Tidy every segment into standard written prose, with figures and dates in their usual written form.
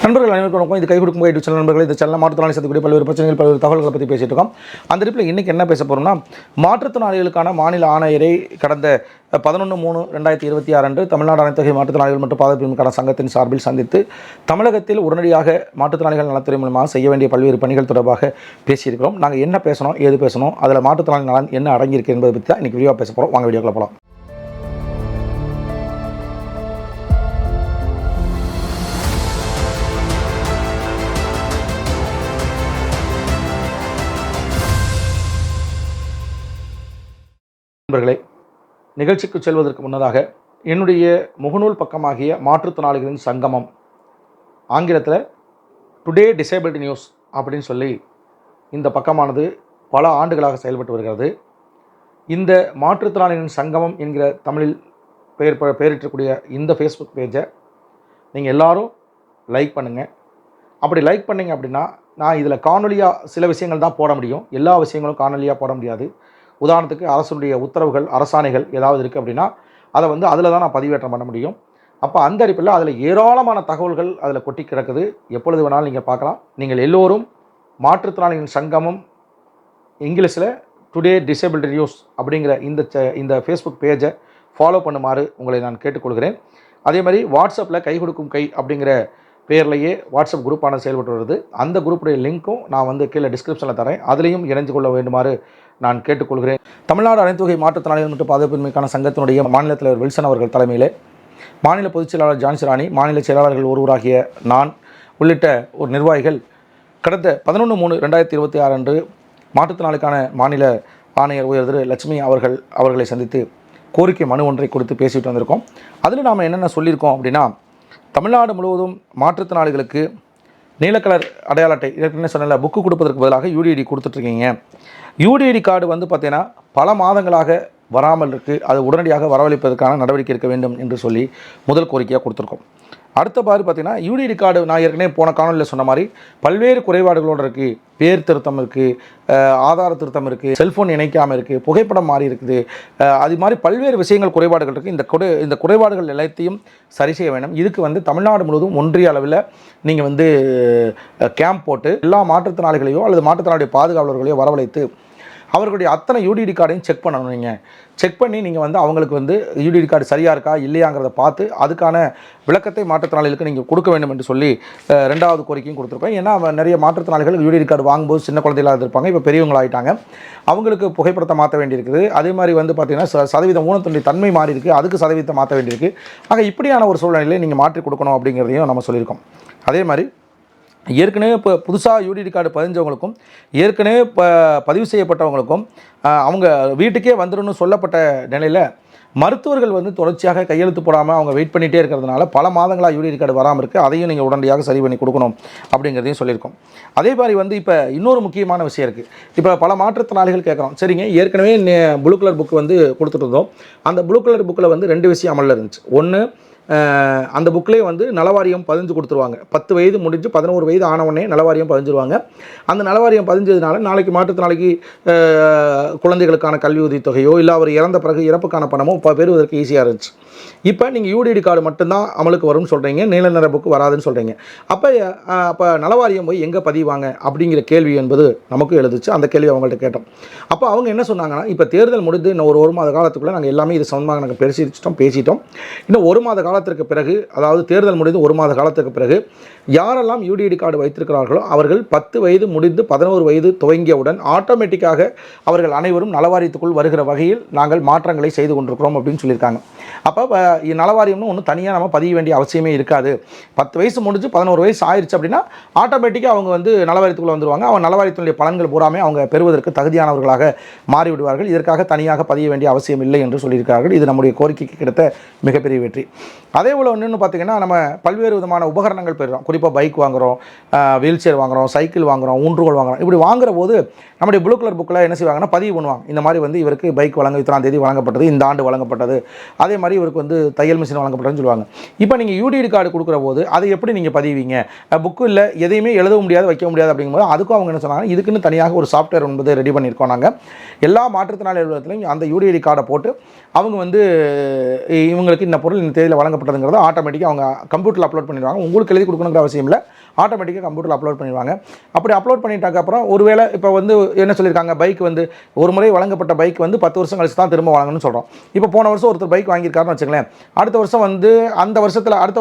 நண்பர்கள் அனைவருக்கும் இது கை கொடுக்கும் யூடியூப் சேனல் நண்பர்கள். இந்த சேனல் மாற்றுத்திறனாளி சந்திக்கக்கூடிய பல்வேறு பிரச்சனைகள், பல்வேறு தகவல்களை பற்றி பேசிட்டு இருக்கோம். அந்த ட்ரிப்பில் இன்றைக்கி என்ன பேச போகிறோம்னா, மாற்றுத்திறனாளிகளுக்கான மாநில ஆணையரை கடந்த 11/3/2026 அன்று தமிழ்நாடு அனைத்து மாற்றுத்திறனாளிகள் மற்றும் பாதுகாப்புக்கான சங்கத்தின் சார்பில் சந்தித்து தமிழகத்தில் உடனடியாக மாற்றுத்திறனாளிகள் நலத்துறை மூலமாக செய்ய வேண்டிய பல்வேறு பணிகள் தொடர்பாக பேசியிருக்கிறோம். நாங்கள் என்ன பேசணும், ஏது பேசணும், அதில் மாற்றுத்திறனாளி நலன் என்ன அடங்கியிருக்கு என்பதை பற்றி தான் இன்றைக்கி வீடியோ பேச போகிறோம். வாங்க வீடியோக்குள்ள போகலாம். நண்பர்களே, நிகழ்ச்சிக்கு செல்வதற்கு முன்னதாக என்னுடைய முகநூல் பக்கமாகிய மாற்றுத்திறனாளிகளின் சங்கமம், ஆங்கிலத்தில் டுடே டிசேபிலிட்டி நியூஸ் அப்படின்னு சொல்லி இந்த பக்கமானது பல ஆண்டுகளாக செயல்பட்டு வருகிறது. இந்த மாற்றுத்திறனாளிகளின் சங்கமம் என்கிற தமிழில் பெயரிட்டக்கூடிய இந்த ஃபேஸ்புக் பேஜை நீங்கள் எல்லோரும் லைக் பண்ணுங்கள். அப்படி லைக் பண்ணிங்க அப்படின்னா, நான் இதில் காணொலியாக சில விஷயங்கள் தான் போட முடியும், எல்லா விஷயங்களும் காணொலியாக போட முடியாது. உதாரணத்துக்கு அரசுடைய உத்தரவுகள், அரசாணைகள் ஏதாவது இருக்குது அப்படின்னா அதை அதில் தான் நான் பதிவேற்றம் பண்ண முடியும். அப்போ அந்த அடிப்படையில் அதில் ஏராளமான தகவல்கள் அதில் கொட்டி கிடக்குது. எப்பொழுது வேணாலும் நீங்கள் பார்க்கலாம். நீங்கள் எல்லோரும் மாற்றுத்திறனாளிகளின் சங்கமம் இங்கிலீஷில் டுடே டிசேபிலிட்டி நியூஸ் அப்படிங்கிற இந்த ஃபேஸ்புக் பேஜை ஃபாலோ பண்ணுமாறு உங்களை நான் கேட்டுக்கொள்கிறேன். அதே மாதிரி வாட்ஸ்அப்பில் கை கொடுக்கும் கை அப்படிங்கிற பேர்லேயே வாட்ஸ்அப் குரூப்பானது செயல்பட்டு வருது. அந்த குரூப்புடைய லிங்க்கும் நான் கீழே டிஸ்கிரிப்ஷனில் தரேன். அதிலையும் இணைந்து கொள்ள வேண்டுமாறு நான் கேட்டுக்கொள்கிறேன். தமிழ்நாடு அனைத்து வகை மாற்றுத்திறனாளிகள் மற்றும் பாதுகாப்பின்மைக்கான சங்கத்தினுடைய மாநில தலைவர் வில்சன் அவர்கள் தலைமையில் மாநில பொதுச் செயலாளர் ஜான்சி ராணி, மாநில செயலாளர்கள் ஒருவராகிய நான் உள்ளிட்ட ஒரு நிர்வாகிகள் கடந்த 11/3/2026 அன்று மாற்றுத்திறனாளிக்கான மாநில ஆணையர் உயர் திரு லட்சுமி அவர்களை சந்தித்து கோரிக்கை மனு ஒன்றை கொடுத்து பேசிட்டு வந்திருக்கோம். அதில் நாம் என்னென்ன சொல்லியிருக்கோம் அப்படின்னா, தமிழ்நாடு முழுவதும் மாற்றுத்திறனாளிகளுக்கு நீலக்கலர் அடையாள அட்டை, ஏற்கனவே சொன்னல, புக்கு கொடுப்பதற்கு பதிலாக யூடிஐடி கொடுத்துட்ருக்கீங்க. யூடிஐடி கார்டு பார்த்தீங்கன்னா பல மாதங்களாக வராமல் இருக்குது. அது உடனடியாக வரவழைப்பதற்கான நடவடிக்கை இருக்க வேண்டும் என்று சொல்லி முதல் கோரிக்கையாக கொடுத்துருக்கோம். அடுத்த பாரு பார்த்திங்கன்னா, யூடிஐடி கார்டு நான் ஏற்கனவே போன காணொலியில் சொன்ன மாதிரி பல்வேறு குறைபாடுகளோடு இருக்குது. பேர் திருத்தம் இருக்குது, ஆதார திருத்தம் இருக்குது, செல்ஃபோன் இணைக்காமல் இருக்குது, புகைப்படம் மாறி இருக்குது. அது மாதிரி பல்வேறு விஷயங்கள், குறைபாடுகள் இருக்குது. இந்த குறைபாடுகள் எல்லாத்தையும் சரி செய்ய வேண்டும். இதுக்கு தமிழ்நாடு முழுவதும் ஒன்றிய அளவில் நீங்கள் கேம்ப் போட்டு எல்லா மாற்றுத்திறனாளிகளையோ அல்லது மாற்றுத்திறனாளிய பாதுகாவலர்களையோ வரவழைத்து அவர்களுடைய அத்தனை யூடிஐடி கார்டையும் செக் பண்ணணும். நீங்கள் செக் பண்ணி நீங்கள் அவங்களுக்கு யூடிஐடி கார்டு சரியாக இருக்கா இல்லையாங்கிறத பார்த்து அதுக்கான விளக்கத்தை மாற்றுத்திறனாளிகளுக்கு நீங்கள் கொடுக்க வேண்டும் என்று சொல்லி ரெண்டாவது கோரிக்கையும் கொடுத்துருப்பேன். ஏன்னா நிறைய மாற்றுத்திறனாளிகள் யூடிஐடி கார்டு வாங்கும்போது சின்ன குழந்தைகளாக இருப்பாங்க, இப்போ பெரியவங்களாகிட்டாங்க. அவங்களுக்கு புகைப்படத்தை மாற்ற வேண்டியிருக்குது. அதே மாதிரி பார்த்திங்கன்னா சதவீதம் ஊனத்துடைய தன்மை மாறி இருக்குது, அதுக்கு சதவீதத்தை மாற்ற வேண்டியிருக்கு. ஆக இப்படியான ஒரு சூழ்நிலையில் நீங்கள் மாற்றி கொடுக்கணும் அப்படிங்கிறதையும் நம்ம சொல்லியிருக்கோம். அதே மாதிரி ஏற்கனவே இப்போ புதுசாக யூடிஐடி கார்டு பதிஞ்சவங்களுக்கும் ஏற்கனவே பதிவு செய்யப்பட்டவங்களுக்கும் அவங்க வீட்டுக்கே வந்துடணும்னு சொல்லப்பட்ட நிலையில் மருத்துவர்கள் தொடர்ச்சியாக கையெழுத்து போடாமல் அவங்க வெயிட் பண்ணிகிட்டே இருக்கிறதுனால பல மாதங்களாக யூடிஐடி கார்டு வராமல் இருக்குது. அதையும் நீங்கள் உடனடியாக சரி பண்ணி கொடுக்கணும் அப்படிங்கிறதையும் சொல்லியிருக்கோம். அதே மாதிரி இப்போ இன்னொரு முக்கியமான விஷயம் இருக்குது. இப்போ பல மாற்றுத்திறனாளிகள் கேட்குறோம், சரிங்க ஏற்கனவே ப்ளூ கலர் புக்கு கொடுத்துட்டு இருந்தோம். அந்த ப்ளூ கலர் புக்கில் 2 விஷயம் அமலில் இருந்துச்சு. ஒன்று, அந்த புக்கிலே நலவாரியம் பதிஞ்சு கொடுத்துருவாங்க. 10 வயது முடிஞ்சு 11 வயது ஆனவுடனே நலவாரியம் பதிஞ்சிருவாங்க. அந்த நலவாரியம் பதிஞ்சதுனால நாளைக்கு மாற்றுத்திறனாளிக்கு குழந்தைகளுக்கான கல்வி உதவித்தொகையோ இல்லை அவர் இறந்த பிறகு இறப்புக்கான பணமோ பெறுவதற்கு ஈஸியாக இருந்துச்சு. இப்போ நீங்கள் யூடிஐடி கார்டு மட்டும்தான் அமலுக்கு வரும்னு சொல்கிறீங்க, நீல நிற புக்கு வராதுன்னு சொல்கிறீங்க. அப்போ நலவாரியம் போய் எங்கே பதிவாங்க அப்படிங்கிற கேள்வி என்பது நமக்கும் எழுதுச்சு. அந்த கேள்வி அவங்கள்ட்ட கேட்டோம். அப்போ அவங்க என்ன சொன்னாங்கன்னா, இப்போ தேர்தல் முடிந்து இன்னும் ஒரு மாத காலத்துக்குள்ளே நாங்கள் எல்லாமே இது சம்பந்தமாக நாங்கள் பேசிட்டோம். இன்னும் 1 மாத காலத்திற்கு பிறகு, அதாவது தேர்தல் முடிந்து 1 மாத காலத்துக்கு பிறகு யாரெல்லாம் யூடிஐடி கார்டு வைத்திருக்கிறார்களோ அவர்கள் 10 வயது முடிந்து 11 வயது துவங்கியவுடன் ஆட்டோமேட்டிக்காக அவர்கள் அனைவரும் நலவாரியத்துக்குள் வருகிற வகையில் நாங்கள் மாற்றங்களை செய்து கொண்டிருக்கிறோம் அப்படின்னு சொல்லியிருக்காங்க. அப்போ நலவாரியம்னு ஒன்றும் தனியாக நம்ம பதிய வேண்டிய அவசியமே இருக்காது. 10 வயசு முடிஞ்சு 11 வயசு ஆயிடுச்சு அப்படின்னா ஆட்டோமேட்டிக்காக அவங்க நலவாரியத்துக்குள்ளே வந்துடுவாங்க. அவங்க நலவாரியத்தினுடைய பலன்கள் பூராமே அவங்க பெறுவதற்கு தகுதியானவர்களாக மாறிவிடுவார்கள். இதற்காக தனியாக பதிய வேண்டிய அவசியம் இல்லை என்று சொல்லியிருக்கிறார்கள். இது நம்முடைய கோரிக்கைக்கு கிடைத்த மிகப்பெரிய வெற்றி. அதே போல் இன்னொன்று பார்த்திங்கன்னா, நம்ம பல்வேறு விதமான உபகரணங்கள் பெறுறோம். குறிப்பாக பைக் வாங்குகிறோம், வீல் சேர் வாங்குகிறோம், சைக்கிள் வாங்குகிறோம், ஊன்றுகோல் வாங்குகிறோம். இப்படி வாங்குற போது நம்முடைய ப்ளூ கலர் புக்கில் என்ன செய்வாங்கன்னா பதிவு பண்ணுவாங்க. இந்த மாதிரி இவருக்கு பைக் இத்தனாம் தேதி வழங்கப்பட்டது, இந்த ஆண்டு வழங்கப்பட்டது, அதே மாதிரி இவருக்கு தையல் மிஷின் வழங்கப்பட்டதுன்னு சொல்லுவாங்க. இப்போ நீங்கள் யூடிஐடி கார்டு கொடுக்குற போது அதை எப்படி நீங்கள் பதிவீங்க? புக்கு இல்லை, எதையுமே எழுத முடியாது, வைக்க முடியாது அப்படிங்கும்போது அதுக்கும் அவங்க என்ன சொன்னாங்க, இதுக்குன்னு தனியாக ஒரு சாஃப்ட்வேர் ரெடி பண்ணியிருக்கோம். நாங்கள் எல்லா மாற்றுத்திறனாளி அலுவலகத்திலையும் அந்த யூடிஐடி கார்டை போட்டு அவங்க இவங்களுக்கு இந்த பொருள் இந்த தேதியில் வழங்கப்பட்ட சம்மந்தப்பட்டதுங்கிறத ஆட்டோமேட்டிக்காக அவங்க கம்ப்யூட்டரில் அப்லோட் பண்ணிடுவாங்க. உங்களுக்கு எழுதி கொடுக்கணுங்கிற அவசியம் இல்லை, ஆட்டோமேட்டிக்காக கம்ப்யூட்டரில் அப்லோட் பண்ணிடுவாங்க. அப்படி அப்லோட் பண்ணிட்டாக்க அப்புறம் ஒருவேளை இப்போ வந்து என்ன சொல்லியிருக்காங்க, பைக் வந்து ஒரு முறை வழங்கப்பட்ட பைக் வந்து 10 வருஷம் கழிச்சு தான் திரும்ப வழங்கணும்னு சொல்கிறோம். இப்போ போன வருஷம் ஒருத்தர் பைக் வாங்கியிருக்காருன்னு வச்சுங்களேன், அடுத்த வருஷம் வந்து அடுத்த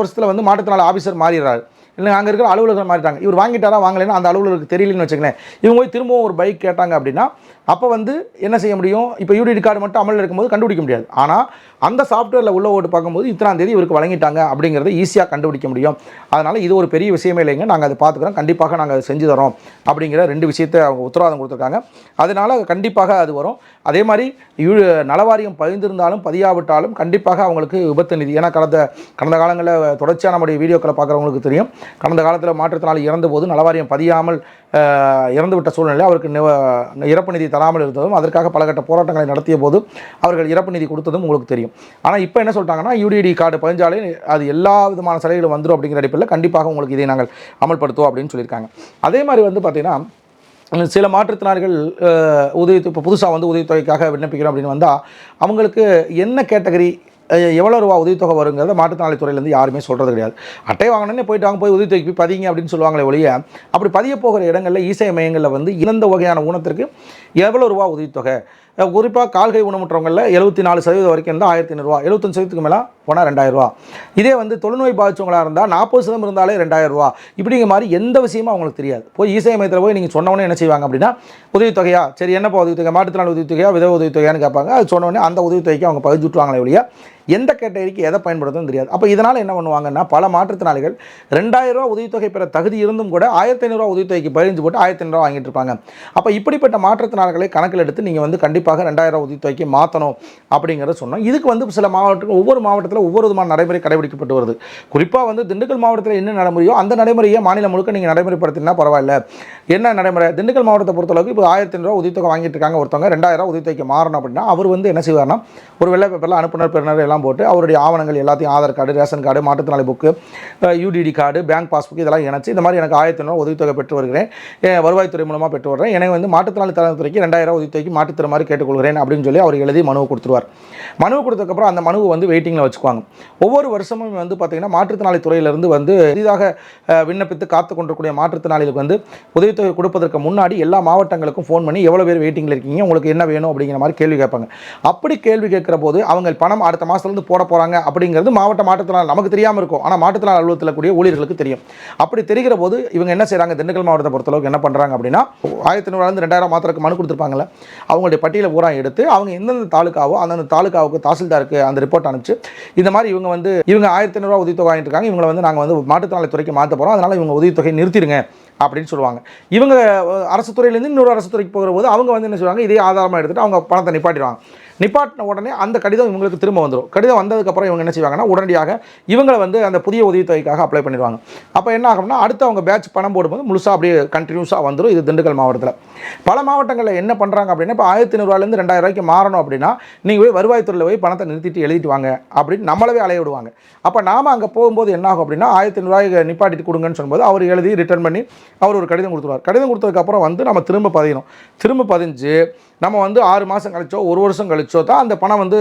வருஷத்தில் வந்து மாற்றுத்திறனாளி ஆஃபீஸர் மாறிடுறாரு, இல்லை அங்கே இருக்கிற அலுவலர்கள் மாறிட்டாங்க. இவர் வாங்கிட்டாரா வாங்கலைன்னா அந்த அலுவலருக்கு தெரியலன்னு வச்சுங்களேன், இவங்க போய் திரும்பவும் ஒரு பைக் கேட்டாங்க அப்படின்னா அப்போ வந்து என்ன செய்ய முடியும், இப்போ யூடிடி கார்டு மட்டும் அமலில் இருக்கும்போது கண்டுபிடிக்க முடியாது. ஆனால் அந்த சாஃப்ட்வேரில் உள்ள ஓட்டு பார்க்கும்போது இத்தனாம் தேதி இவருக்கு வழங்கிட்டாங்க அப்படிங்கிறத ஈஸியாக கண்டுபிடிக்க முடியும். அதனால் இது ஒரு பெரிய விஷயமே இல்லைங்க, நாங்கள் அதை பார்த்துக்கிறோம், கண்டிப்பாக நாங்கள் அதை செஞ்சு தரோம் அப்படிங்கிற 2 விஷயத்தை அவங்க உத்தரவாதம் கொடுத்துருக்காங்க. அதனால் கண்டிப்பாக அது வரும். அதே மாதிரி நலவாரியம் பதிந்திருந்தாலும் பதியாவிட்டாலும் கண்டிப்பாக அவங்களுக்கு விபத்து நிதி, ஏன்னா கடந்த காலங்களில் தொடர்ச்சியாக நம்முடைய வீடியோக்களை பார்க்குறவங்களுக்கு தெரியும், கடந்த காலத்தில் மாற்றுத்திறனாளி இறந்தபோது நலவாரியம் பதியாமல் இறந்துவிட்ட சூழ்நிலை அவருக்கு இறப்பு நிதி தராமல் இருந்ததும், அதற்காக பலகட்ட போராட்டங்களை நடத்திய போதும் அவர்கள் இறப்பு நிதி கொடுத்ததும் உங்களுக்கு தெரியும். ஆனால் இப்போ என்ன சொல்லிட்டாங்கன்னா, யூடிடி கார்டு பதிஞ்சாலே அது எல்லா விதமான சலுகைகளும் வந்துடும் அப்படிங்கிற அடிப்படையில் கண்டிப்பாக உங்களுக்கு இதை நாங்கள் அமல்படுத்துவோம் அப்படின்னு சொல்லியிருக்காங்க. அதே மாதிரி வந்து பார்த்திங்கன்னா, சில மாற்றுத்திறனாளிகள் இப்போ புதுசாக வந்து உதவித்தொகைக்காக விண்ணப்பிக்கிறோம் அப்படின்னு வந்தால் அவங்களுக்கு என்ன கேட்டகரி, எவ்வளோ ரூபா உதவித்தொகை வருங்கிறத மாற்றுத்திறனாளி துறையிலேருந்து யாருமே சொல்கிறது கிடையாது. அட்டை வாங்கினே போயிட்டு போய் உதவித்தொகைக்கு போய் பதிங்க அப்படின்னு சொல்லுவாங்களே ஒழிய, அப்படி பதிய போகிற இடங்களில் இசை மையங்களில் வந்து இந்த வகையான ஊனத்திற்கு எவ்வளோ ரூபா உதவித்தொகை, குறிப்பாக கால்கை ஊனமுற்றவங்களில் 74% வரைக்கும் இருந்தால் 1500 ரூபா, 75% மேலே போனால் 2000 ரூபா. இதே வந்து தொழுநோய் பாதிச்சவங்களாக இருந்தால் 40% இருந்தாலே 2000 ரூபா. இப்படிங்கிற மாதிரி எந்த விஷயமும் அவங்களுக்கு தெரியாது. போய் இசை மையத்தில் போய் நீங்கள் சொன்னவொடனே என்ன செய்வாங்க அப்படின்னா, உதவித்தொகையா, சரி என்னப்பா உதவித்தொகை, மாற்றுத்திறனாளி உதவித்தொகையா, விதவை உதவித்தொகையான்னு கேட்பாங்க. அது சொன்னோடனே அந்த உதவித்தொகைக்கு அவங்க பதிச்சு விட்டுவாங்களே ஒழிய எந்த கேட்டகரிக்கு எதை பயன்படுத்துன்னு தெரியாது. அப்போ இதனால் என்ன பண்ணுவாங்கன்னா, பல மாற்றுத்திறனாளிகள் 2000 ரூபா உதவித்தொகை பெற தகுதி இருந்தும் கூட 1500 ரூபா உதவித்தொகைக்கு பதிஞ்சு போட்டு 1500 ரூபா வாங்கிட்டு இருப்பாங்க. அப்போ இப்படிப்பட்ட மாற்றுத்திறனாளிகளை கணக்கில் எடுத்து நீங்கள் வந்து கண்டிப்பாக 2000 ரூபா உதவித்தொகைக்கு மாற்றணும் அப்படிங்கிறத சொன்னோம். இதுக்கு வந்து சில மாவட்டங்கள், ஒவ்வொரு மாவட்டத்தில் ஒவ்வொரு விதமான நடைமுறை கடைபிடிக்கப்பட்டு வருது. குறிப்பாக வந்து திண்டுக்கல் மாவட்டத்தில் என்ன நடைமுறையோ அந்த நடைமுறையை மாநிலம் முழுக்க நீங்கள் நடைமுறைப்படுத்தினா பரவாயில்ல. என்ன நடைமுறை, திண்டுக்கல் மாவட்டத்தை பொறுத்தளவுக்கு இப்போ 1500 ரூபா உதவித்தொகை வாங்கிட்டு இருக்காங்க ஒருத்தவங்க, 2000 ரூபா உதவித்தொகைக்கு மாறணும் அப்படின்னா அவர் வந்து என்ன செய்வார்னா, ஒரு வெள்ளை பேப்பரில் அனுப்புனர் பெறுநர் எல்லாம் போட்டு அவருடைய ஆவணங்கள் எல்லாத்தையும், ஆதார் கார்டு, ரேஷன் கார்டு, மாற்றுத்திறனாளி book, UTD card, bank passbook இதெல்லாம் இணைச்சு இந்த மாதிரி எனக்கு 1500 ரூபா உதவித்தொகை பெற்று வருகிறேன், வருவாய்த்துறை மூலமாக பெற்று வருகிறேன், எனக்கு வந்து மாற்றுத்திறனாளி தரத்துறைக்கு 2000 ரூபா உதவித்தொகைக்கு மாற்றுத்திற மாதிரி கேட்டுக்கொள்கிறேன் அப்படின்னு சொல்லி அவர் எழுதி மனுவை கொடுத்துருவார். மனுவை கொடுத்ததுக்கப்புறம் அந்த மனுவை வந்து வெயிட்டிங்கில் வச்சுக்குவாங்க. ஒவ்வொரு வருஷமும் வந்து பார்த்திங்கன்னா மாற்றுத்திறனாளி துறையிலிருந்து வந்து புதிதாக விண்ணப்பித்து காத்து கொண்டிருக்கக்கூடிய மாற்றுத்திறனாளிகளுக்கு வந்து உதவித்தொகை கொடுப்பதற்கு முன்னாடி எல்லா மாவட்டங்களுக்கும் ஃபோன் பண்ணி எவ்வளோ பேர் வெயிட்டிங்கில் இருக்கீங்க, உங்களுக்கு என்ன வேணும் அப்படிங்கிற மாதிரி கேள்வி கேட்பாங்க. அப்படி கேள்வி கேட்குற போது அவங்க பணம் அடுத்த மாதத்துலேருந்து போட போகிறாங்க அப்படிங்கிறது மாவட்ட மாற்றுத்திறனாளி நமக்கு தெரியாமல் இருக்கும், ஆனால் மாற்றுத்திறனாளி அலுவலகத்தில் கூடிய ஊழியர்களுக்கு தெரியும். அப்படி தெரிகிற போது இவங்க என்ன செய்கிறாங்க, திண்டுக்கல் மாவட்டத்தை பொறுத்தளவுக்கு என்ன பண்ணுறாங்க அப்படின்னா, 1500 2000 மாத்திரக்கு மனு கொடுத்துருப்பாங்கல்ல, அவங்களுடைய பட்டியலை பூரா எடுத்து அவங்க எந்தெந்த தாலுக்காவோ அந்தந்த தாலுக்காவுக்கு தாசில்தாருக்கு அந்த ரிப்போர்ட் அனுப்பிச்சு, இந்த மாதிரி இவங்க 1500 ரூபா உதவித்தொகை வாங்கிட்டு இருக்காங்க, இவங்களை வந்து நாங்கள் வந்து மாற்றுத்திறனாளி துறைக்கு மாற்ற போகிறோம், அதனால் இவங்க உதவித்தொகை நிறுத்திடுங்க அப்படின்னு சொல்லுவாங்க. இவங்க அரசு துறையிலேருந்து இன்னொரு அரசு துறைக்கு போகிற போது அவங்க வந்து என்ன செய்வாங்க, இதே ஆதாரமாக எடுத்துகிட்டு அவங்க பணத்தை நிப்பாட்டிடுவாங்க. நிப்பாட்டின உடனே அந்த கடிதம் இவங்களுக்கு திரும்ப வந்துடும். கடிதம் வந்ததுக்கப்புறம் இவங்க என்ன செய்வாங்கன்னா, உடனடியாக இவங்களை வந்து அந்த புதிய உதவித்தொகைக்காக அப்ளை பண்ணிடுவாங்க. அப்போ என்ன ஆகும்னா, அடுத்து அவங்க பேட்ச் பணம் போடும்போது முழுசாக அப்படியே கண்டினியூஸாக வந்துடும். இது திண்டுக்கல் மாவட்டத்தில். பல மாவட்டங்களில் என்ன பண்ணுறாங்க அப்படின்னா, இப்போ 1500 ரூபாயிலேருந்து 2000 ரூபாய்க்கு மாறணும் அப்படின்னா நீங்கள் போய் வருவாய்த்துறையில் போய் பணத்தை நிறுத்திட்டு எழுதிட்டு வாங்க அப்படின்னு நம்மளவே அலைய விடுவாங்க. அப்போ நாம் அங்கே போகும்போது என்ன ஆகும் அப்படின்னா, 1500 ரூபாய்க்கு நிப்பாட்டிட்டு கொடுங்கன்னு சொல்லும்போது அவர் எழுதி ரிட்டர்ன் பண்ணி அவர் ஒரு கடிதம் கொடுத்துருவார். கடிதம் கொடுத்ததுக்கப்புறம் வந்து நம்ம திரும்ப பதியணும். திரும்ப பதிஞ்சு நம்ம வந்து 6 மாதம் கழிச்சோ 1 வருஷம் கழிச்சோ தான் அந்த பணம் வந்து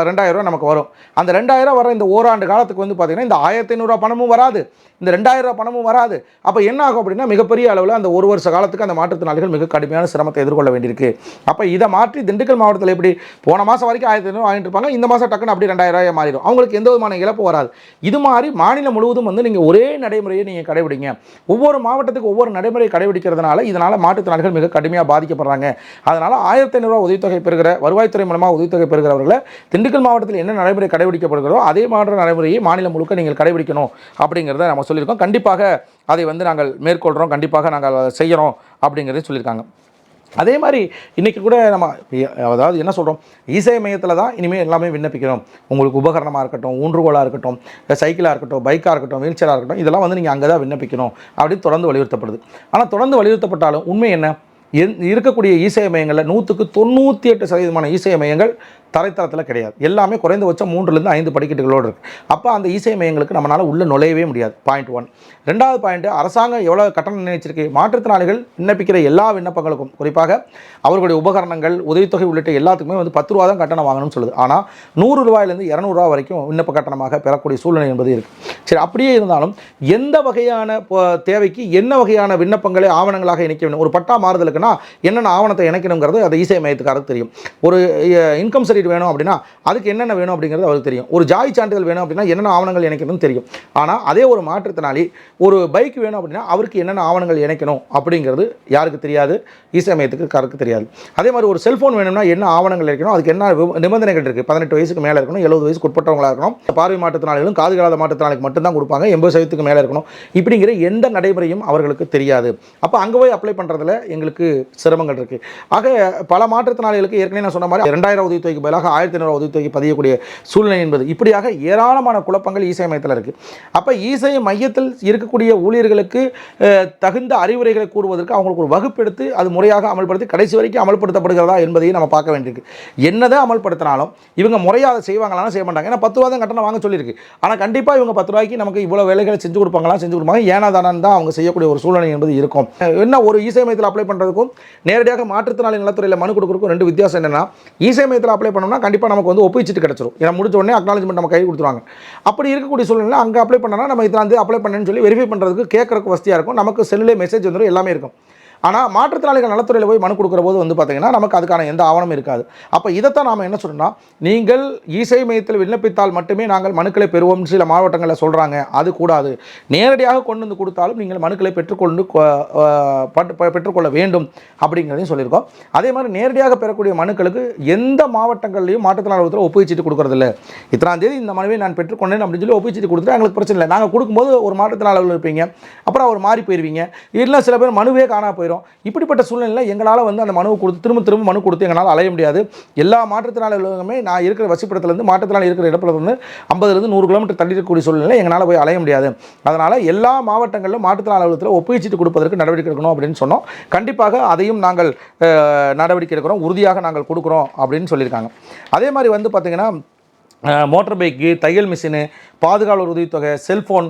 2000 ரூபா நமக்கு வரும். அந்த 2000 வர இந்த ஓராண்டு காலத்துக்கு வந்து பார்த்திங்கன்னா இந்த 1500 ரூபா பணமும் வராது, இந்த 2000 ரூபா பணமும் வராது. அப்போ என்ன ஆகும் அப்படின்னா, மிகப்பெரிய அளவில் அந்த 1 வருஷ காலத்துக்கு அந்த மாற்றுத்திறனாளிகள் மிக கடுமையான சிரமத்தை எதிர்கொள்ள வேண்டியிருக்கு. அப்போ இதை மாற்றி திண்டுக்கல் மாவட்டத்தில் எப்படி போன மாதம் வரைக்கும் 1500 வாங்கிட்டு இருப்பாங்க, இந்த மாதம் டக்குன்னு அப்படி 2000 ரூபாய் மாறிடும், அவங்களுக்கு எந்த விதமான இழப்பு வராது. இது மாதிரி மாநிலம் முழுவதும் வந்து நீங்கள் ஒரே நடைமுறையை நீங்கள் கடைபிடிங்க. ஒவ்வொரு மாவட்டத்துக்கு ஒவ்வொரு நடைமுறை கடைபிடிக்கிறதுனால இதனால் மாற்றுத்திறனாளிகள் மிக கடுமையாக பாதிக்கப்படுறாங்க. அதனால் 1500 ரூபா உதவித்தொகை பெறுகிற வருவாய்த்துறை மூலமாக உதவித்தொகை பெறுகிறவர்களை திண்டுக்கல் மாவட்டத்தில் என்ன நடைமுறை கடைபிடிக்கப்படுகிறதோ அதே மாதிரி நடைமுறையை மாநிலம் முழுக்க நீங்கள் கடைபிடிக்கணும் அப்படிங்கிறத நம்ம சொல்லியிருக்கோம். கண்டிப்பாக அதை வந்து நாங்கள் மேற்கொள்கிறோம், கண்டிப்பாக நாங்கள் செய்கிறோம் அப்படிங்கிறத சொல்லியிருக்காங்க. அதே மாதிரி இன்றைக்கி கூட நம்ம அதாவது என்ன சொல்கிறோம், இசை மையத்தில் தான் இனிமேல் எல்லாமே விண்ணப்பிக்கிறோம். உங்களுக்கு உபகரணமாக இருக்கட்டும், ஊன்றுகோலாக இருக்கட்டும், சைக்கிளாக இருக்கட்டும், பைக்காக இருக்கட்டும், வீல் சேராக இருக்கட்டும், இதெல்லாம் வந்து நீங்கள் அங்கே தான் விண்ணப்பிக்கணும் அப்படின்னு தொடர்ந்து வலியுறுத்தப்படுது. ஆனால் தொடர்ந்து வலியுறுத்தப்பட்டாலும் உண்மை என்ன, இருக்கக்கூடிய இசை மையங்களில் 100க்கு 98% இசை மையங்கள் தரைத்தளத்தில் கிடையாது. எல்லாமே குறைந்தபட்சம் 3லேருந்து 5 படிக்கட்டுகளோடு இருக்குது. அப்போ அந்த இசை மையங்களுக்கு நம்மளால் உள்ளே நுழையவே முடியாது. பாயிண்ட் 1. 2வது பாயிண்ட், அரசாங்கம் எவ்வளோ கட்டணம் நிர்ணயிச்சிருக்கு? மாற்றுத்திறனாளிகள் விண்ணப்பிக்கிற எல்லா விண்ணப்பங்களுக்கும், குறிப்பாக அவர்களுடைய உபகரணங்கள், உதவித்தொகை உள்ளிட்ட எல்லாத்துக்குமே வந்து 10 ரூபா தான் கட்டணம் வாங்கணும்னு சொல்லுது. ஆனால் 100 ரூபாயிலேருந்து 200 ரூபா வரைக்கும் விண்ணப்ப கட்டணமாக பெறக்கூடிய சூழ்நிலை என்பது இருக்குது. சரி, அப்படியே இருந்தாலும் எந்த வகையான தேவைக்கு என்ன வகையான விண்ணப்பங்களை ஆவணங்களாக இணைக்க வேண்டும்? ஒரு பட்டா மாறுதலுக்குன்னா என்னென்ன ஆவணத்தை இணைக்கணுங்கிறது அது இசை மையத்துக்காரருக்கு தெரியும். ஒரு இன்கம் சர்டிஃபிகேட் வேணும் அப்படின்னா அதுக்கு என்னென்ன வேணும் அப்படிங்கிறது அவருக்கு தெரியும். ஒரு ஜாதி சான்றிதழ் வேணும் அப்படின்னா என்னென்ன ஆவணங்கள் இணைக்கணும்னு தெரியும். ஆனால் அதே ஒரு மாற்றுத்திறனாளி ஒரு பைக் வேணும் அப்படின்னா அவருக்கு என்னென்ன ஆவணங்கள் இணைக்கணும் அப்படிங்கிறது யாருக்கு தெரியாது? இசை மையத்துக்கு தெரியாது. அதே மாதிரி ஒரு செல்ஃபோன் வேணும்னா என்ன ஆவணங்கள் இணைக்கணும், அதுக்கு என்ன நிபந்தனைகள் இருக்குது? 18 வயசுக்கு மேலே இருக்கணும், 70 வயசுக்கு உட்பட்டவங்களாக இருக்கணும், பார்வை மாற்றுத்திறனாளிகளும் காது கேளாத மாற்றுத்திறனாளிக்கு மட்டும்தான் கொடுப்பாங்க, 80% மேலே இருக்கணும், இப்படிங்கிற எந்த நடைமுறையும் அவர்களுக்கு தெரியாது. அப்போ அங்கே போய் அப்ளை பண்ணுறதுல எங்களுக்கு சிரமங்கள் இருக்குது. ஆக பல மாற்றுத்திறனாளிகளுக்கு ஏற்கனவே நான் சொன்ன மாதிரி 2000 உதவித்தொகைக்கு பதிலாக 1500 உதவித்தொகை பதியக்கூடிய சூழ்நிலை என்பது, இப்படியாக ஏராளமான குழப்பங்கள் இசை மையத்தில் இருக்குது. அப்போ இசை மையத்தில் இருக்கக்கூடிய ஊழியர்களுக்கு தகுந்த அறிவுரைகளை கூறுவதற்கு அவங்களுக்கு ஒரு வகுப்பு எடுத்து அது முறையாக அமல்படுத்தி கடைசி வரைக்கும் அமல்படுத்தப்படுகிறதா என்பதையும் நம்ம பார்க்க வேண்டியிருக்கு. என்னதான் அமல்படுத்தினாலும் இவங்க முறையாக செய்வாங்களான்னு செய்ய மாட்டாங்க. ஏன்னா 10 ரூபா தான் கட்டணம் வாங்க சொல்லியிருக்கு. ஆனால் கண்டிப்பாக இவங்க 10 ரூபாய்க்கு நமக்கு இவ்வளோ வேலைகளை செஞ்சு கொடுப்பாங்க. ஏன்னா தானே தான் அவங்க செய்யக்கூடிய ஒரு சூழ்நிலை என்பது இருக்கும். என்ன, ஒரு இசை மையத்தில் அப்ளை பண்ணுறதுக்கும் நேரடியாக மாற்றுத்திறனாளி நலத்துறையில் மனு கொடுக்குறதுக்கும் 2 வித்தியாசம் என்னன்னா, இசை மையத்தில் அப்ளை பண்ணோம்னா கண்டிப்பாக நமக்கு வந்து ஒப்புச்சீட்டு கிடைச்சிரும். ஏன்னா முடிஞ்ச உடனே அக்னாலஜ்மெண்ட் நம்ம கை கொடுத்துருவாங்க. அப்படி இருக்கக்கூடிய சூழ்நிலை அங்கே அப்ளை பண்ணனா நம்ம இதில் அப்ளை பண்ணேன்னு சொல்லி வெரிஃபை பண்ணுறதுக்கு கேட்கறதுக்கு வசதியாக இருக்கும். நமக்கு செல்லுலேயே மெசேஜ் வந்துடும், எல்லாமே இருக்கும். ஆனால் மாற்றுத்திறனாளிகள் நலத்துறையில் போய் மனு கொடுக்குற போது வந்து பார்த்தீங்கன்னா நமக்கு அதுக்கான எந்த ஆவணமும் இருக்காது. அப்போ இதைத்தான் நாம் என்ன சொல்கிறோம்னா, நீங்கள் இசை மையத்தில் விண்ணப்பித்தால் மட்டுமே நாங்கள் மனுக்களை பெறுவோம் சில மாவட்டங்களில் சொல்கிறாங்க. அது கூடாது. நேரடியாக கொண்டு வந்து கொடுத்தாலும் நீங்கள் மனுக்களை பெற்றுக்கொள்ள வேண்டும் அப்படிங்கிறதையும் சொல்லியிருக்கோம். அதே மாதிரி நேரடியாக பெறக்கூடிய மனுக்களுக்கு எந்த மாவட்டங்கள்லையும் மாற்றுத்திறனாளி ஒப்புச்சீட்டு கொடுக்குறதில்ல. இத்தனாம் தேதி இந்த மனுவை நான் பெற்றுக்கொண்டேன் அப்படின்னு சொல்லி ஒப்புச்சீட்டு கொடுத்துட்டு எங்களுக்கு பிரச்சனை இல்லை. நாங்கள் கொடுக்கும்போது ஒரு மாற்றுத்திறனாளர்கள் இருப்பீங்க, அப்புறம் அவர் மாறி போயிடுவீங்க, இல்லை சில பேர் மனுவே காணா போயிடும். இப்படிப்பட்ட சூழ்நிலையில் எங்களால் வந்து அந்த மனுவை கொடுத்து திரும்ப மனு கொடுத்து எங்களால் அலைய முடியாது. எல்லா மாற்றுத்திறனாளிகளுமே நான் இருக்கிற வசிப்பிடத்துலேருந்து மாற்றுத்திறனாளி இருக்கிற இடத்துலேருந்து 50லேருந்து 100 கிலோமீட்டர் தள்ளி இருக்கக்கூடிய சூழ்நிலை எங்களால் போய் அலைய முடியாது. அதனால் எல்லா மாவட்டங்களிலும் மாற்றுத்திறனாளிகளுக்கு ஒப்புச்சீட்டு கொடுப்பதற்கு நடவடிக்கை எடுக்கணும் அப்படின்னு சொன்னோம். கண்டிப்பாக அதையும் நாங்கள் நடவடிக்கை எடுக்கிறோம், உறுதியாக நாங்கள் கொடுக்குறோம் அப்படின்னு சொல்லியிருக்காங்க. அதே மாதிரி வந்து பார்த்திங்கன்னா மோட்டர் பைக்கு, தையல் மிஷினு, பாதுகாவலர் உதவித்தொகை, செல்ஃபோன்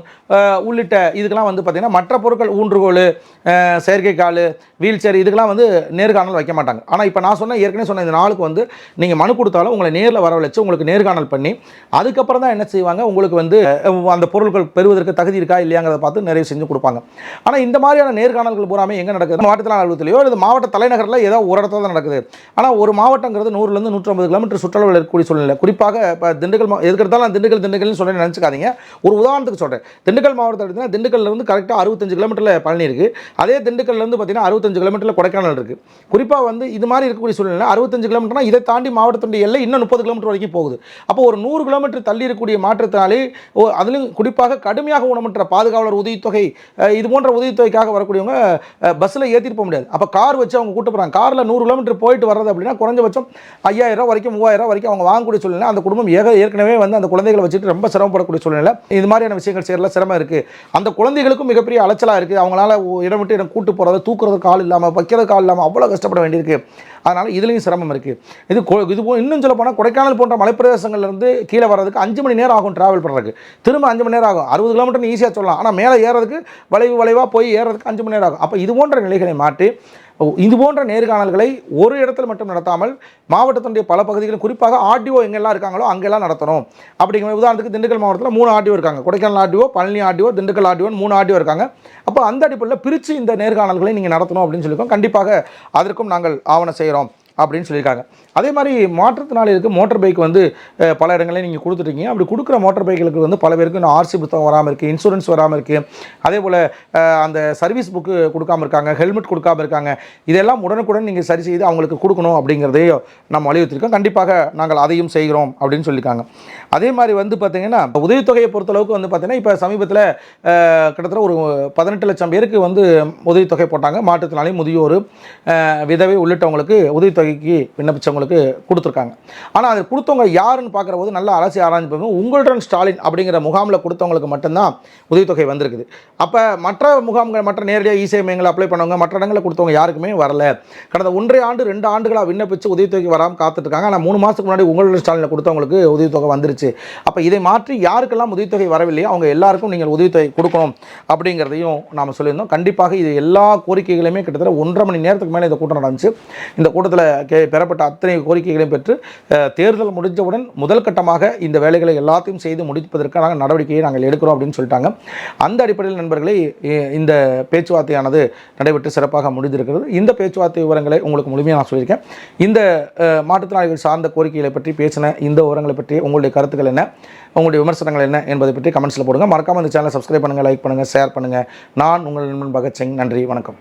உள்ளிட்ட இதுக்கெல்லாம் வந்து பார்த்திங்கன்னா மற்ற பொருட்கள், ஊன்றுகோல், செயற்கைக்கால், வீல் சேர், இதுக்கெல்லாம் வந்து நேர்காணல் வைக்க மாட்டாங்க. ஆனால் இப்போ நான் ஏற்கனவே சொன்ன இந்த நாளுக்கு வந்து நீங்கள் மனு கொடுத்தாலும் உங்களை நேரில் வரவழைச்சு உங்களுக்கு நேர்காணல் பண்ணி அதுக்கப்புறம் தான் என்ன செய்வாங்க, உங்களுக்கு வந்து அந்த பொருட்கள் பெறுவதற்கு தகுதி இருக்கா இல்லையாங்கிறத பார்த்து நிறைய செஞ்சு கொடுப்பாங்க. ஆனால் இந்த மாதிரியான நேர்காணல்கள் பூராமே எங்கே நடக்குது? மாவட்டத்தில் அலுவலகத்திலையோ அல்லது மாவட்ட தலைநகரில் ஏதோ ஒரு இடத்துல தான் நடக்குது. ஆனால் ஒரு மாவட்டங்கிறது 100லேருந்து 150 கிலோமீட்டர் சுற்றளவில் இருக்கக்கூடிய சூழ்நிலை. குறிப்பாக இப்போ திண்டுக்கல் எதுக்கிறதாலும் திண்டுக்கல்னு சொல்லி நினச்சிக்காதீங்க. ஒரு உதாரணத்துக்கு சொல்கிறேன். திண்டுக்கல் மாவட்டத்தில் எடுத்தீங்கன்னா திண்டுக்கல்லேருந்து கரெக்டாக 65 கிலோமீட்டரில் பழனி இருக்குது. அதே திண்டுக்கல்லேருந்து பார்த்தீங்கன்னா 65 கிலோமீட்டரில் கொடைக்கானல் இருக்குது. குறிப்பாக வந்து இது மாதிரி இருக்கக்கூடிய சூழ்நிலை 65 கிலோமீட்டர்னா இதை தாண்டி மாவட்டத்துடைய எல்லை இன்னும் 30 கிலோமீட்டர் வரைக்கும் போகுது. அப்போ ஒரு 100 கிலோமீட்டர் தள்ளி இருக்கக்கூடிய மாற்றுத்திறனாளி, அதிலும் குறிப்பாக கடுமையாக ஊனமுற்ற பாதுகாவலர் உதவித்தொகை, இது போன்ற உதவித்தொகைக்காக வரக்கூடியவங்க பஸ்ஸில் ஏற்றிட்டு போக முடியாது. அப்போ கார் வச்சு அவங்க கூட்டு போகிறாங்க. காரில் 100 கிலோமீட்டர் போயிட்டு வர்றது அப்படின்னா குறைஞ்சபட்சம் 5000 ரூபா வரைக்கும் 3000 ரூபா வரைக்கும் அவங்க வாங்கக்கூடிய சூழ்நிலை. அந்த குடும்பம் ஏற்கனவே வந்து அந்த குழந்தைகளை வச்சுட்டு ரொம்ப சிரமப்படக்கூடிய சூழ்நிலை. இது மாதிரியான விஷயங்கள் செய்யறதுல சிரமம் இருக்குது. அந்த குழந்தைகளுக்கும் மிகப்பெரிய அலைச்சலாக இருக்குது. அவங்களால இடம் விட்டு இடம் கூட்டு போகிறது, தூக்குறதுக்கு ஆள் இல்லாமல், வைக்கிறதுக்கு ஆள் இல்லாமல் அவ்வளோ கஷ்டப்பட வேண்டியிருக்கு. அதனால் இதுலேயும் சிரமம் இருக்குது. இது இன்னும் சொல்ல போனால் கொடைக்கானல் போன்ற மலைப்பிரதேசங்கள்லேருந்து கீழே வர்றதுக்கு 5 மணி நேரம் ஆகும் ட்ராவல் பண்ணுறதுக்கு. திரும்ப 5 மணி நேரம் ஆகும். 60 கிலோமீட்டர்னு ஈஸியாக சொல்லலாம். ஆனால் மேலே ஏறதுக்கு வளைவாக போய் ஏறதுக்கு 5 மணி நேரம் ஆகும். அப்போ இது போன்ற நிலைகளை மாற்றி இது போன்ற நேர்காணல்களை ஒரு இடத்துல மட்டும் நடத்தாமல் மாவட்டத்தினுடைய பல பகுதிகளில் குறிப்பாக ஆர்டிஓ எங்கெல்லாம் இருக்காங்களோ அங்கெல்லாம் நடத்தணும். அப்படிங்கிற உதாரணத்துக்கு திண்டுக்கல் மாவட்டத்தில் 3 ஆர்டிஓ இருக்காங்க. கொடைக்கானல் ஆர்டிஓ, பழனி ஆர்டிஓ, திண்டுக்கல் ஆர்டிஓன்னு 3 ஆர்டிஓ இருக்காங்க. அப்போ அந்த அடிப்படையில் பிரித்து இந்த நேர்காணல்களை நீங்கள் நடத்தணும் அப்படின்னு சொல்லியிருக்கோம். கண்டிப்பாக அதற்கும் நாங்கள் ஆவணம் செய்கிறோம் அப்படின்னு சொல்லியிருக்காங்க. அதே மாதிரி மாற்றுத்திறனாளிகளுக்கு மோட்டர் பைக் வந்து பல இடங்களையும் நீங்கள் கொடுத்துருக்கீங்க. அப்படி கொடுக்குற மோட்டர் பைக்குகளுக்கு வந்து பல பேருக்கு இன்னும் ஆர்சி புத்தகம் வராமல் இருக்குது, இன்சூரன்ஸ் வராமல் இருக்குது. அதே போல் அந்த சர்வீஸ் புக்கு கொடுக்காமல் இருக்காங்க, ஹெல்மெட் கொடுக்காமல் இருக்காங்க. இதெல்லாம் உடனுக்குடன் நீங்கள் சரி செய்து அவங்களுக்கு கொடுக்கணும் அப்படிங்கிறதையும் நம்ம வலியுறுத்திருக்கோம். கண்டிப்பாக நாங்கள் அதையும் செய்கிறோம் அப்படின்னு சொல்லியிருக்காங்க. அதே மாதிரி வந்து பார்த்திங்கன்னா உதவித்தொகையை பொறுத்தளவுக்கு வந்து பார்த்திங்கன்னா இப்போ சமீபத்தில் கிட்டத்தட்ட ஒரு 18 லட்சம் பேருக்கு வந்து உதவித்தொகை போட்டாங்க. மாற்றுத்திறனாளி, முதியோர், விதவை உள்ளிட்டவங்களுக்கு உதவித்தொகை உதவித்தொகைக்கு விண்ணப்பிச்சவங்களுக்கு கொடுத்துருக்காங்க. ஆனால் அது கொடுத்தவங்க யாருன்னு பார்க்குற போது நல்லா அலசி ஆராய்ஞ்சு பார்க்கும் உங்களுடன் ஸ்டாலின் அப்படிங்கிற முகாமில் கொடுத்தவங்களுக்கு மட்டும்தான் உதவித்தொகை வந்திருக்குது. அப்போ மற்ற முகாம்கள், மற்ற நேரடியாக இசேவை மையங்களை அப்ளை பண்ணவங்க, மற்ற இடங்களில் கொடுத்தவங்க யாருக்குமே வரல. கடந்த 1.5 ஆண்டு 2 ஆண்டுகளாக விண்ணப்பித்து உதவித்தொகை வராமல் காத்துட்ருக்காங்க. ஆனால் 3 மாதத்துக்கு முன்னாடி உங்களுடன் ஸ்டாலினில் கொடுத்தவங்களுக்கு உதவித்தொகை வந்துருச்சு. அப்போ இதை மாற்றி யாருக்கெல்லாம் உதவித்தொகை வரவில்லையோ அவங்க எல்லாருக்கும் நீங்கள் உதவித்தொகை கொடுக்கணும் அப்படிங்கிறதையும் நாம் சொல்லியிருந்தோம். கண்டிப்பாக இது எல்லா கோரிக்கைகளையுமே கிட்டத்தட்ட 1.5 மணி நேரத்துக்கு மேலே இந்த கூட்டம் நடந்துச்சு. இந்த கூட்டத்தில் பெறப்பட்ட அத்தனை கோரிக்கைகளையும் பெற்று தேர்தல் முடிஞ்சவுடன் முதல் கட்டமாக இந்த வேலைகளை எல்லாத்தையும் செய்து முடிப்பதற்கான நடவடிக்கையை நாங்கள் எடுக்கிறோம் அப்படின்னு சொல்லிட்டாங்க. அந்த அடிப்படையில் நண்பர்களே, இந்த பேச்சுவார்த்தையானது நடைபெற்று சிறப்பாக முடிந்திருக்கிறது. இந்த பேச்சுவார்த்தை விவரங்களை உங்களுக்கு முழுமையாக நான் சொல்லியிருக்கேன். இந்த மாற்றுத்திறனாளிகள் சார்ந்த கோரிக்கைகளை பற்றி பேசின இந்த விவரங்களை பற்றி உங்களுடைய கருத்துக்கள் என்ன, உங்களுடைய விமர்சனங்கள் என்ன என்பதை பற்றி கமெண்ட்ஸில் போடுங்க. மறக்காமல் இந்த சேனலை சப்ஸ்கிரைப் பண்ணுங்கள், லைக் பண்ணுங்கள், ஷேர் பண்ணுங்கள். நான் உங்கள் நண்பன் பகத் சிங். நன்றி, வணக்கம்.